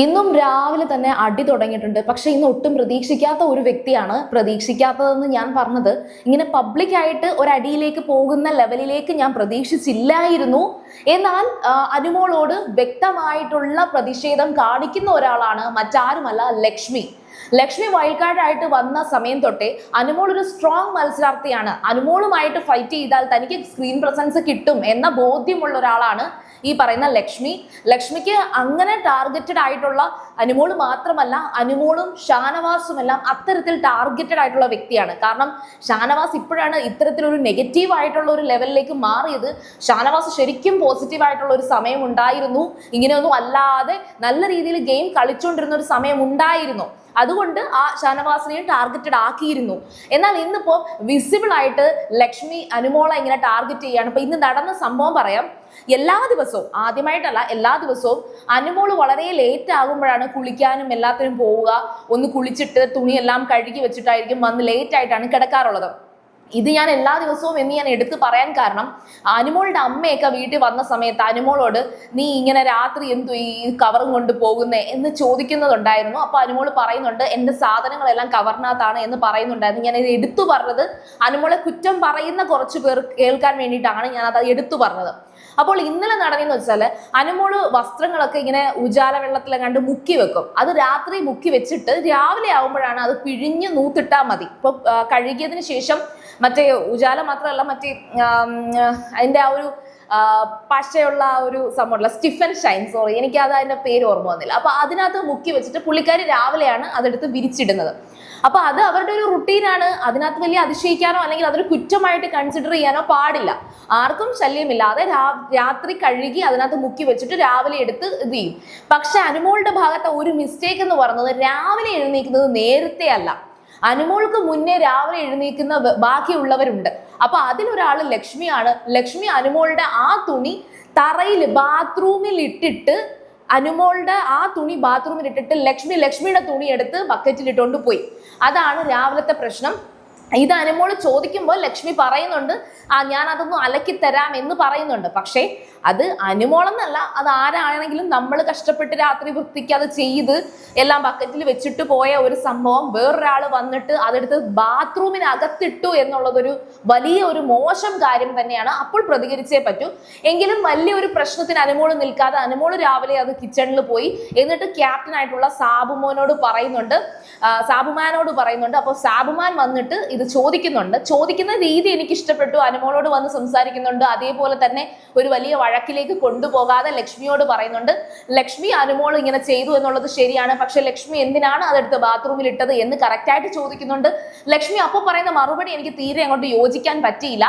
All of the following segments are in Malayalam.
ഇന്നും രാവിലെ തന്നെ അടി തുടങ്ങിയിട്ടുണ്ട്. പക്ഷെ ഇന്ന് ഒട്ടും പ്രതീക്ഷിക്കാത്ത ഒരു വ്യക്തിയാണ്. പ്രതീക്ഷിക്കാത്തതെന്ന് ഞാൻ പറഞ്ഞത് ഇങ്ങനെ പബ്ലിക്കായിട്ട് ഒരടിയിലേക്ക് പോകുന്ന ലെവലിലേക്ക് ഞാൻ പ്രതീക്ഷിച്ചില്ലായിരുന്നു. എന്നാൽ അനുമോളോട് വ്യക്തമായിട്ടുള്ള പ്രതിഷേധം കാണിക്കുന്ന ഒരാളാണ് മറ്റാരുമല്ല, ലക്ഷ്മി. ലക്ഷ്മി വൈൽഡ് കാർഡായിട്ട് വന്ന സമയം തൊട്ടേ അനുമോൾ ഒരു സ്ട്രോങ് മത്സരാർത്ഥിയാണ്. അനുമോളുമായിട്ട് ഫൈറ്റ് ചെയ്താൽ തനിക്ക് സ്ക്രീൻ പ്രസൻസ് കിട്ടും എന്ന ബോധ്യമുള്ള ഒരാളാണ് ഈ പറയുന്ന ലക്ഷ്മി. ലക്ഷ്മിക്ക് അങ്ങനെ ടാർഗറ്റഡ് ആയിട്ടുള്ള അനുമോൾ മാത്രമല്ല, അനുമോളും ഷാനവാസും എല്ലാം അത്തരത്തിൽ ടാർഗറ്റഡ് ആയിട്ടുള്ള വ്യക്തിയാണ്. കാരണം ഷാനവാസ് ഇപ്പോഴാണ് ഇത്തരത്തിലൊരു നെഗറ്റീവ് ആയിട്ടുള്ള ഒരു ലെവലിലേക്ക് മാറിയത്. ഷാനവാസ് ശരിക്കും പോസിറ്റീവ് ആയിട്ടുള്ള ഒരു സമയം ഉണ്ടായിരുന്നു. ഇങ്ങനെയൊന്നും അല്ലാതെ നല്ല രീതിയിൽ ഗെയിം കളിച്ചുകൊണ്ടിരുന്ന ഒരു സമയം ഉണ്ടായിരുന്നു. അതുകൊണ്ട് ആ ഷാനവാസിനെയും ടാർഗറ്റഡ് ആക്കിയിരുന്നു. എന്നാൽ ഇന്നിപ്പോ വിസിബിൾ ആയിട്ട് ലക്ഷ്മി അനുമോളെ ഇങ്ങനെ ടാർഗറ്റ് ചെയ്യാണ്. ഇപ്പൊ ഇന്ന് നടന്ന സംഭവം പറയാം. എല്ലാ ദിവസവും, ആദ്യമായിട്ടല്ല, എല്ലാ ദിവസവും അനുമോള് വളരെ ലേറ്റ് ആകുമ്പോഴാണ് കുളിക്കാനും എല്ലാത്തിനും പോവുക. ഒന്ന് കുളിച്ചിട്ട് തുണിയെല്ലാം കഴുകി വെച്ചിട്ടായിരിക്കും വന്ന് ലേറ്റ് ആയിട്ടാണ് കിടക്കാറുള്ളത്. ഇത് ഞാൻ എല്ലാ ദിവസവും എന്ന് ഞാൻ എടുത്തു പറയാൻ കാരണം, അനുമോളുടെ അമ്മയൊക്കെ വീട്ടിൽ വന്ന സമയത്ത് അനുമോളോട് നീ ഇങ്ങനെ രാത്രി എന്തു ഈ കവറും കൊണ്ട് പോകുന്നേ എന്ന് ചോദിക്കുന്നതുണ്ടായിരുന്നു. അപ്പൊ അനുമോള് പറയുന്നുണ്ട് എന്റെ സാധനങ്ങളെല്ലാം കവറിനകത്താണ് എന്ന് പറയുന്നുണ്ടായിരുന്നു. ഞാൻ ഇത് എടുത്തു പറഞ്ഞത് അനുമോളെ കുറ്റം പറയുന്ന കുറച്ച് പേർ കേൾക്കാൻ വേണ്ടിയിട്ടാണ് ഞാൻ അത് എടുത്തു പറഞ്ഞത്. അപ്പോൾ ഇന്നലെ നടന്നെന്ന് വെച്ചാല് അനുമോള് വസ്ത്രങ്ങളൊക്കെ ഇങ്ങനെ ഉജാല വെള്ളത്തിലെ കണ്ട് മുക്കി വെക്കും. അത് രാത്രി മുക്കി വെച്ചിട്ട് രാവിലെ ആവുമ്പോഴാണ് അത് പിഴിഞ്ഞ് നൂത്തിട്ടാൽ മതി. ഇപ്പൊ കഴുകിയതിന് ശേഷം മറ്റേ ഉജാല മാത്രമല്ല, മറ്റേ അതിന്റെ ആ ഒരു പശയുള്ള ഒരു സംഭവമുള്ള സ്റ്റിഫൻ ഷൈൻ, സോറി എനിക്ക് അത് അതിന്റെ പേര് ഓർമ്മ വന്നില്ല. അപ്പൊ അതിനകത്ത് മുക്കി വെച്ചിട്ട് പുള്ളിക്കാരി രാവിലെയാണ് അതെടുത്ത് വിരിച്ചിടുന്നത്. അപ്പൊ അത് അവരുടെ ഒരു റുട്ടീനാണ്. അതിനകത്ത് വലിയ അതിശയിക്കാനോ അല്ലെങ്കിൽ അതൊരു കുറ്റമായിട്ട് കൺസിഡർ ചെയ്യാനോ പാടില്ല. ആർക്കും ശല്യമില്ലാതെ രാത്രി കഴുകി അതിനകത്ത് മുക്കി വെച്ചിട്ട് രാവിലെ എടുത്ത് ഇത് ചെയ്യും. പക്ഷെ അനുമോളുടെ ഭാഗത്തെ ഒരു മിസ്റ്റേക്ക് എന്ന് പറയുന്നത്, രാവിലെ എഴുന്നേൽക്കുന്നത് നേരത്തെ അല്ല. അനുമോൾക്ക് മുന്നേ രാവിലെ എഴുന്നേൽക്കുന്ന ബാക്കിയുള്ളവരുണ്ട്. അപ്പൊ അതിലൊരാള് ലക്ഷ്മിയാണ്. ലക്ഷ്മി അനുമോളുടെ ആ തുണി തറയിൽ ബാത്റൂമിൽ ഇട്ടിട്ട്, അനുമോളുടെ ആ തുണി ബാത്റൂമിൽ ഇട്ടിട്ട് ലക്ഷ്മിയുടെ തുണി എടുത്ത് ബക്കറ്റിൽ ഇട്ടുകൊണ്ട് പോയി. അതാണ് രാവിലത്തെ പ്രശ്നം. ഇത് അനുമോള് ചോദിക്കുമ്പോൾ ലക്ഷ്മി പറയുന്നുണ്ട് ഞാൻ അതൊന്നും അലക്കി തരാം എന്ന് പറയുന്നുണ്ട്. പക്ഷേ അത് അനുമോളെന്നല്ല, അത് ആരാണെങ്കിലും നമ്മൾ കഷ്ടപ്പെട്ട് രാത്രി വൃത്തിക്ക് അത് ചെയ്ത് എല്ലാം ബക്കറ്റിൽ വെച്ചിട്ട് പോയ ഒരു സംഭവം വേറൊരാൾ വന്നിട്ട് അതെടുത്ത് ബാത്റൂമിനകത്തിട്ടു എന്നുള്ളതൊരു വലിയ ഒരു മോശം കാര്യം തന്നെയാണ്. അപ്പോൾ പ്രതികരിച്ചേ പറ്റൂ. എങ്കിലും വലിയൊരു പ്രശ്നത്തിന് അനുമോള് നിൽക്കാതെ അനുമോള് രാവിലെ അത് കിച്ചണിൽ പോയി എന്നിട്ട് ക്യാപ്റ്റനായിട്ടുള്ള സാബുമാനോട് പറയുന്നുണ്ട്. അപ്പോൾ സാബുമാൻ വന്നിട്ട് ഇത് ചോദിക്കുന്ന രീതി എനിക്ക് ഇഷ്ടപ്പെട്ടു. അനുമോളോട് വന്ന് സംസാരിക്കുന്നുണ്ട്. അതേപോലെ തന്നെ ഒരു വലിയ വഴക്കിലേക്ക് കൊണ്ടുപോകാതെ ലക്ഷ്മിയോട് പറയുന്നുണ്ട് ലക്ഷ്മി അനുമോൾ ഇങ്ങനെ ചെയ്തു എന്നുള്ളത് ശരിയാണ്, പക്ഷെ ലക്ഷ്മി എന്തിനാണ് അതെടുത്ത് ബാത്റൂമിൽ ഇട്ടത് എന്ന് കറക്റ്റായിട്ട് ചോദിക്കുന്നുണ്ട്. ലക്ഷ്മി അപ്പോൾ പറയുന്ന മറുപടി എനിക്ക് തീരെ അങ്ങോട്ട് യോജിക്കാൻ പറ്റിയില്ല.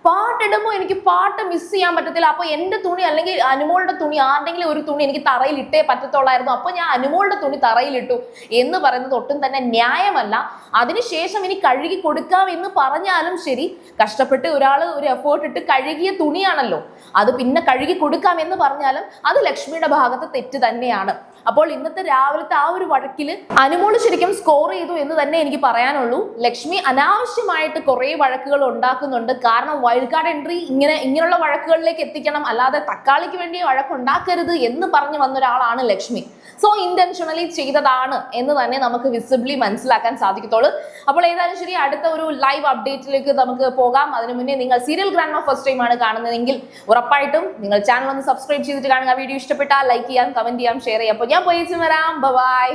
പാട്ടിടുമ്പോൾ എനിക്ക് പാട്ട് മിസ് ചെയ്യാൻ പറ്റത്തില്ല. അപ്പൊ എന്റെ തുണി അല്ലെങ്കിൽ അനുമോളുടെ തുണി, ആരുടെങ്കിലും ഒരു തുണി എനിക്ക് തറയിൽ ഇട്ടേ പറ്റത്തുള്ളായിരുന്നു. അപ്പൊ ഞാൻ അനുമോളുടെ തുണി തറയിലിട്ടു എന്ന് പറയുന്നത് ഒട്ടും തന്നെ ന്യായമല്ല. അതിനുശേഷം ഇനി കഴുകി കൊടുക്കാം എന്ന് പറഞ്ഞാലും ശരി, കഷ്ടപ്പെട്ട് ഒരാള് ഒരു എഫേർട്ട് ഇട്ട് കഴുകിയ തുണിയാണല്ലോ, അത് പിന്നെ കഴുകി കൊടുക്കാം എന്ന് പറഞ്ഞാലും അത് ലക്ഷ്മിയുടെ ഭാഗത്ത് തെറ്റ് തന്നെയാണ്. അപ്പോൾ ഇന്നത്തെ രാവിലത്തെ ആ ഒരു വഴക്കില് അനുമോള് ശരിക്കും സ്കോർ ചെയ്തു എന്ന് തന്നെ എനിക്ക് പറയാനുള്ളൂ. ലക്ഷ്മി അനാവശ്യമായിട്ട് കുറെ വഴക്കുകൾ ഉണ്ടാക്കുന്നുണ്ട്. കാരണം വൈൽഡ് കാർഡ് എൻട്രി ഇങ്ങനെയുള്ള വഴക്കുകളിലേക്ക് എത്തിക്കണം, അല്ലാതെ തക്കാളിക്ക് വേണ്ടി വഴക്കുണ്ടാക്കരുത് എന്ന് പറഞ്ഞു വന്ന ഒരാളാണ് ലക്ഷ്മി. സോ ഇന്റൻഷണലി ചെയ്തതാണ് എന്ന് തന്നെ നമുക്ക് വിസിബിളി മനസ്സിലാക്കാൻ സാധിക്കത്തുള്ളൂ. അപ്പോൾ ഏതായാലും ശരി, അടുത്ത ഒരു ലൈവ് അപ്ഡേറ്റിലേക്ക് നമുക്ക് പോകാം. അതിനു മുന്നേ നിങ്ങൾ സീരിയൽ ഗ്രാൻഡ്മ ഫസ്റ്റ് ടൈം ആണ് കാണുന്നതെങ്കിൽ ഉറപ്പായിട്ടും നിങ്ങൾ ചാനൽ ഒന്ന് സബ്സ്ക്രൈബ് ചെയ്തിട്ട് കാണുക. വീഡിയോ ഇഷ്ടപ്പെട്ടാൽ ലൈക്ക് ചെയ്യാം, കമന്റ് ചെയ്യാം, ഷെയർ ചെയ്യാം. അപ്പോൾ ഞാൻ പോയി വരാം. ബൈ.